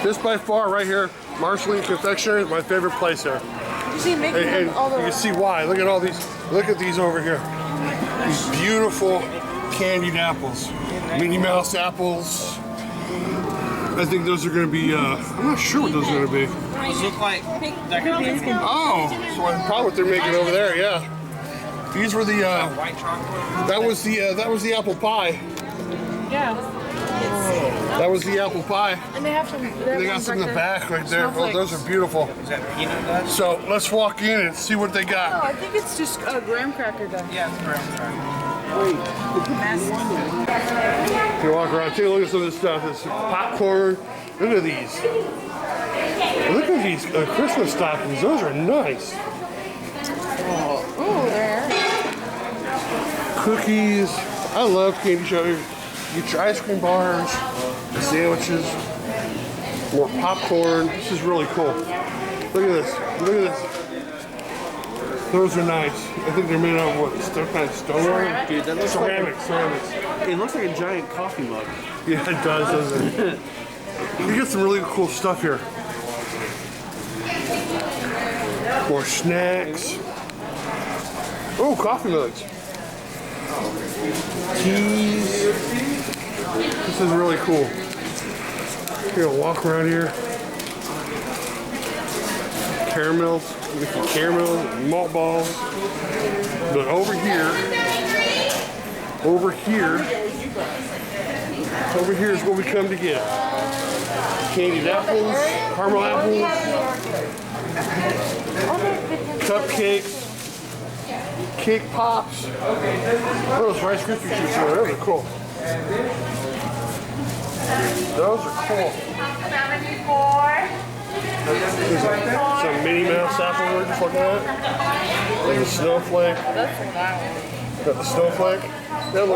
This by far right here, Marceline's Confectionary is my favorite place here. You see Mickey and all the... You can see why. Look at all these. Look at these over here. These beautiful candied apples. Minnie Mouse apples. I think those are going to be, I'm not sure what those are going to be. Those look like decorative. Oh, so probably what they're making over there, yeah. These were the, White chocolate. that was the apple pie. Yeah. That was the apple pie. And they have some... They got some in the back right there. Oh, those are beautiful. Is that peanut dust? So let's walk in and see what they Oh, got. I think it's just a graham cracker dust. Yeah, it's graham cracker. You walk around, take a look at some of this stuff. This popcorn. Look at these. Look at these Christmas stockings. Those are nice. Oh, there. Cookies. I love candy shop. Get your ice cream bars, sandwiches, more popcorn. This is really cool. Look at this. Look at this. Those are nice. I think they're made out of what? They're kind of stone. Dude, that looks ceramics. It looks like a giant coffee mug. Yeah, it does, doesn't it? You get some really cool stuff here. More snacks. Oh, coffee mugs. Teas. This is really cool. You're gonna walk around here. Caramels, Mickey caramels, malt balls. But over here is what we come to get. Candied apples, caramel apples, cupcakes, cake pops. Those Rice Krispie treats are really cool. Those are cool. Some Minnie Mouse apple we're just looking at. There's a snowflake. Got the snowflake. That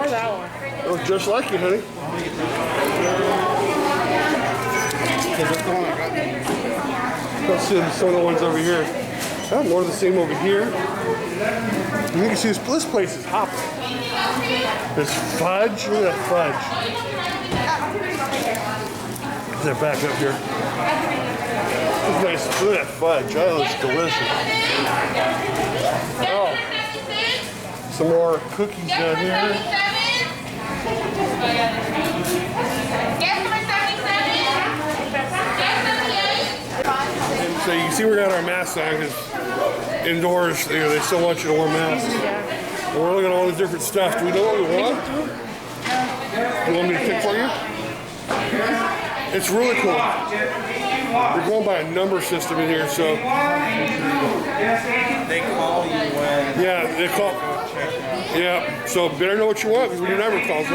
looks just like you, honey. Let's see some of the ones over here. Oh, more of the same over here. You can see this place is hopping. There's fudge. Look at that fudge. Put that back up here. It's nice. Look at that fudge. That looks delicious. Oh. Some more cookies down here. So you can see we got our masks on because indoors, they still want you to wear masks. And we're looking at all the different stuff. Do we know what we want? You want me to pick for you? It's really cool. We're going by a number system in here, so. They call you when. Yeah, they call. Yeah, so better know what you want because when your number calls it.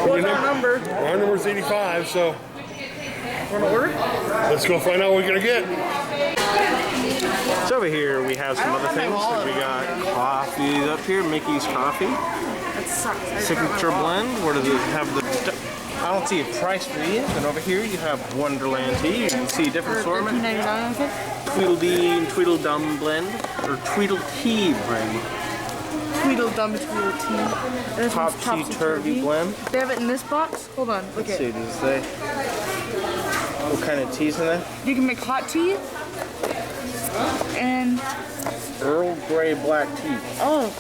What's our number? Our number is 85, so. Want to order? Let's go find out what we're going to get. So over here we have some other things. Like we got coffee up here, Mickey's Coffee. That sucks. Signature blend. Where does it have the... I don't see a price for these. And over here you have Wonderland tea. You can see different assortment. Tweedledee and Tweedledum blend. Or Tweedledee blend. Tweedledum Tweedledee. Topsy-turvy blend. They have it in this box? Hold on, look Let's at see, it. does it say what kind of teas in there? You can make hot tea and Earl Grey black tea. oh,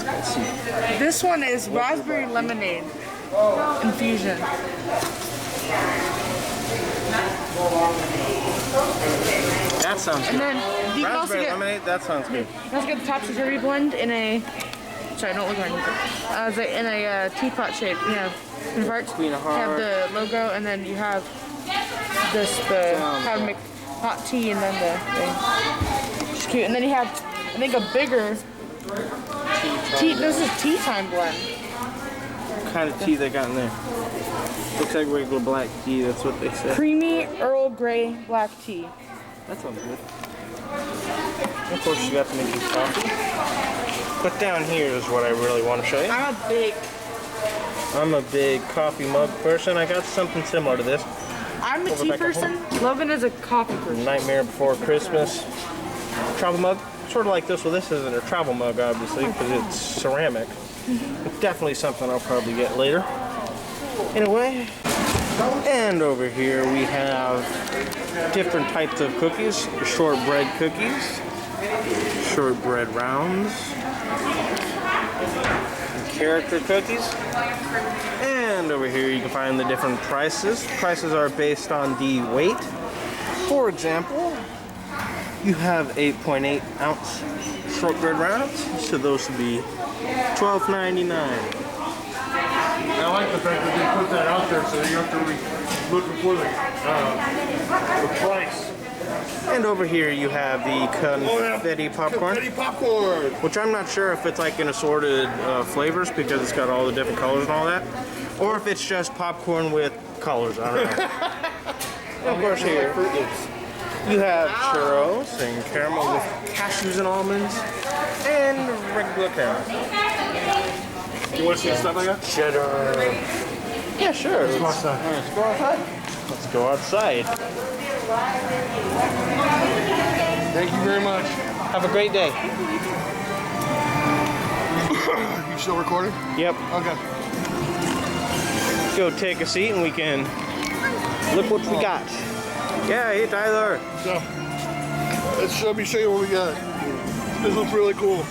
Let's see. this one is raspberry lemonade infusion. That sounds good. And then you can also Raspberry get lemonade, that sounds good. you can also get the topsy-turvy blend in a sorry, don't look at anything. In a teapot shape. You have in parts. Queen of You have Hearts. the logo, and then you have how to make hot tea, and then the thing. It's cute. And then you have, I think, a bigger tea. This is tea time blend. What kind of tea they got in there? Looks like regular black tea, that's what they said. Creamy Earl Grey black tea. That sounds good. And of course you got the Mickey's Coffee. But down here is what I really want to show you. I'm a big coffee mug person. I got something similar to this. I'm a tea person. Logan is a coffee person. Nightmare Before Christmas. Travel mug. Sort of like this. Well, this isn't a travel mug, obviously, because it's ceramic. But definitely something I'll probably get later. Anyway, and over here we have different types of cookies. Shortbread cookies, shortbread rounds, character cookies. And over here you can find the different prices. Prices are based on the weight. For example, you have 8.8 ounce shortbread rounds, so those would be $12.99. I like the fact that they put that out there so you have to be looking for the price. And over here you have the confetti popcorn, Confetti popcorn. which I'm not sure if it's like in assorted flavors because it's got all the different colors and all that, or if it's just popcorn with colors. I don't know. And of course here you have churros and caramel with cashews and almonds and regular caramel. You want to see the stuff I got? Cheddar. Yeah, sure. Let's go outside. Let's go outside. Let's go outside. Thank you very much. Have a great day. You still recording? Yep. Okay. Go take a seat and we can look what we got. Yeah, hey Tyler. So, let me show you what we got. This looks really cool.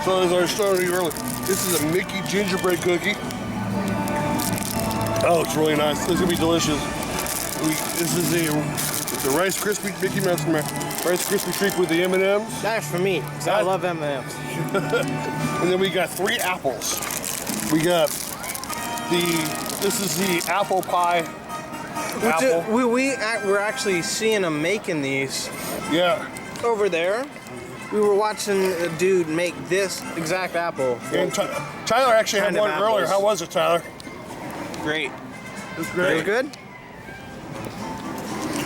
So as I started earlier, this is a Mickey gingerbread cookie. Oh, it's really nice. This is gonna be delicious. This is the Rice Krispie Mickey Mouse Rice Krispie treat with the M&Ms. That's for me, because I love M&Ms. And then we got 3 apples. We got this is the apple pie. Apple. We're actually seeing them making these Yeah. over there. We were watching a dude make this exact apple. And Tyler actually had Kind of one earlier. apples. How was it, Tyler? Great. It was It great. was good?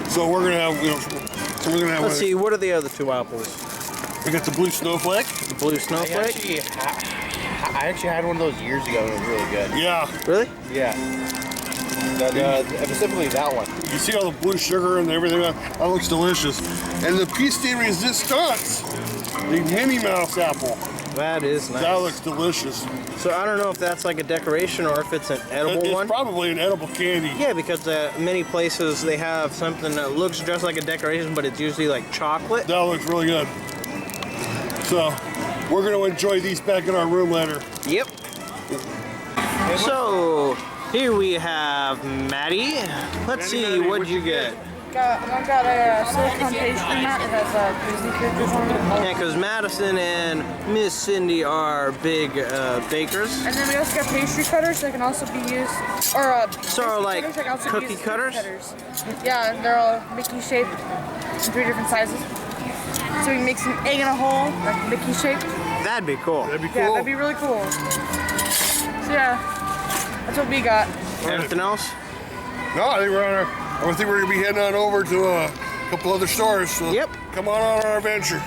So we're gonna have, Let's see, what are the other 2 apples? We got the blue snowflake. The blue snowflake? I actually had one of those years ago and it was really good. Yeah. Really? Yeah. Specifically that one. You see all the blue sugar and everything. That looks delicious. And the piece de resistance, the Minnie Mouse apple. That is nice. That looks delicious. So I don't know if that's like a decoration or if it's an edible It's one. probably an edible candy. Yeah, because many places they have something that looks just like a decoration, but it's usually like chocolate. That looks really good. So we're gonna enjoy these back in our room later. Yep. So here we have Maddie. Let's see, what'd you get? I got a silicone pastry mat that has Disney characters on it. Yeah, because Madison and Miss Cindy are big bakers. And then we also got pastry cutters that can also be used, or So are like cutters that can also be cookie used as cutters? Yeah, and they're all Mickey shaped in 3 different sizes. So we can make some egg in a hole, like Mickey shaped. That'd be cool. That'd be cool. Yeah, that'd be really cool. So yeah, that's what we got. Anything else? No, I think we're gonna be heading on over to a couple other stores. So Yep. Come on our adventure.